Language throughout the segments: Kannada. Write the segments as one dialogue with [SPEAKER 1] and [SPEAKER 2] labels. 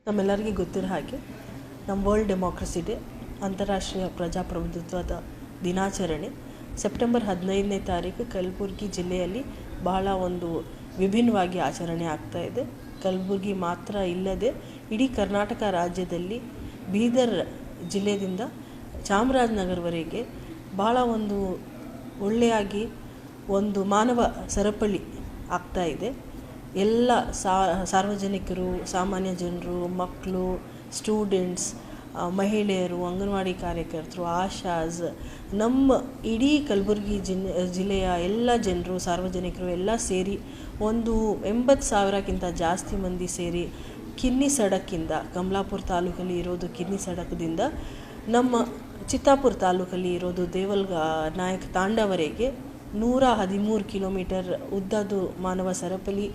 [SPEAKER 1] ನಮ್ಮೆಲ್ಲರಿಗೂ ಗೊತ್ತಿರೋ ಹಾಗೆ ನಮ್ಮ ವರ್ಲ್ಡ್ ಡೆಮೋಕ್ರಸಿ ಡೇ ಅಂತಾರಾಷ್ಟ್ರೀಯ ಪ್ರಜಾಪ್ರಭುತ್ವದ ದಿನಾಚರಣೆ ಸೆಪ್ಟೆಂಬರ್ 15ನೇ ತಾರೀಕು ಕಲಬುರಗಿ ಜಿಲ್ಲೆಯಲ್ಲಿ ಬಹಳ ಒಂದು ವಿಭಿನ್ನವಾಗಿ ಆಚರಣೆ ಆಗ್ತಾ ಇದೆ. ಕಲಬುರಗಿ ಮಾತ್ರ ಇಲ್ಲದೆ ಇಡೀ ಕರ್ನಾಟಕ ರಾಜ್ಯದಲ್ಲಿ ಬೀದರ್ ಜಿಲ್ಲೆಯಿಂದ ಚಾಮರಾಜನಗರವರೆಗೆ ಬಹಳ ಒಂದು ಒಳ್ಳೆಯಾಗಿ ಒಂದು ಮಾನವ ಸರಪಳಿ ಆಗ್ತಾ ಇದೆ. ಎಲ್ಲ ಸಾರ್ವಜನಿಕರು, ಸಾಮಾನ್ಯ ಜನರು, ಮಕ್ಕಳು, ಸ್ಟೂಡೆಂಟ್ಸ್, ಮಹಿಳೆಯರು, ಅಂಗನವಾಡಿ ಕಾರ್ಯಕರ್ತರು, ಆಶಾಸ್, ನಮ್ಮ ಇಡೀ ಕಲಬುರಗಿ ಜಿಲ್ಲೆಯ ಎಲ್ಲ ಜನರು, ಸಾರ್ವಜನಿಕರು ಎಲ್ಲ ಸೇರಿ ಒಂದು 80,000ಕ್ಕಿಂತ ಜಾಸ್ತಿ ಮಂದಿ ಸೇರಿ ಕಿನ್ನಿ ಸಡಕ್ಕಿಂದ, ಕಮಲಾಪುರ ತಾಲೂಕಲ್ಲಿ ಇರೋದು ಕಿನ್ನಿ ಸಡಕದಿಂದ ನಮ್ಮ ಚಿತ್ತಾಪುರ ತಾಲೂಕಲ್ಲಿ ಇರೋದು ದೇವಲ್ಗ ನಾಯಕ ತಾಂಡವರೆಗೆ 113 ಕಿಲೋಮೀಟರ್ ಉದ್ದದ್ದು ಮಾನವ ಸರಪಳಿ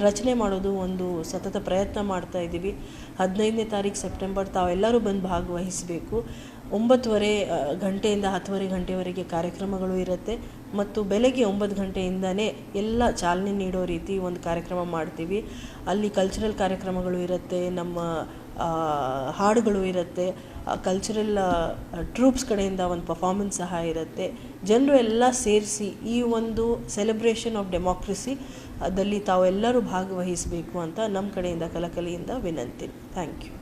[SPEAKER 1] ರಚನೆ ಮಾಡೋದು ಒಂದು ಸತತ ಪ್ರಯತ್ನ ಮಾಡ್ತಾ ಇದ್ದೀವಿ. 15ನೇ ತಾರೀಕು ಸೆಪ್ಟೆಂಬರ್ ತಾವೆಲ್ಲರೂ ಬಂದು ಭಾಗವಹಿಸಬೇಕು. 9:30 ಗಂಟೆಯಿಂದ 10:30 ಗಂಟೆವರೆಗೆ ಕಾರ್ಯಕ್ರಮಗಳು ಇರುತ್ತೆ ಮತ್ತು ಬೆಳಗ್ಗೆ 9 ಗಂಟೆಯಿಂದನೇ ಎಲ್ಲ ಚಾಲನೆ ನೀಡೋ ರೀತಿ ಒಂದು ಕಾರ್ಯಕ್ರಮ ಮಾಡ್ತೀವಿ. ಅಲ್ಲಿ ಕಲ್ಚರಲ್ ಕಾರ್ಯಕ್ರಮಗಳು ಇರುತ್ತೆ, ನಮ್ಮ ಹಾಡುಗಳು ಇರುತ್ತೆ, ಕಲ್ಚರಲ್ ಟ್ರೂಪ್ಸ್ ಕಡೆಯಿಂದ ಒಂದು ಪರ್ಫಾರ್ಮೆನ್ಸ್ ಸಹ ಇರುತ್ತೆ. ಜನರು ಎಲ್ಲ ಸೇರಿಸಿ ಈ ಒಂದು ಸೆಲೆಬ್ರೇಷನ್ ಆಫ್ ಡೆಮೋಕ್ರಸಿ ಅದಲ್ಲಿ ತಾವೆಲ್ಲರೂ ಭಾಗವಹಿಸಬೇಕು ಅಂತ ನಮ್ಮ ಕಡೆಯಿಂದ ಕಳಕಳಿಯಿಂದ ವಿನಂತಿ. Thank you.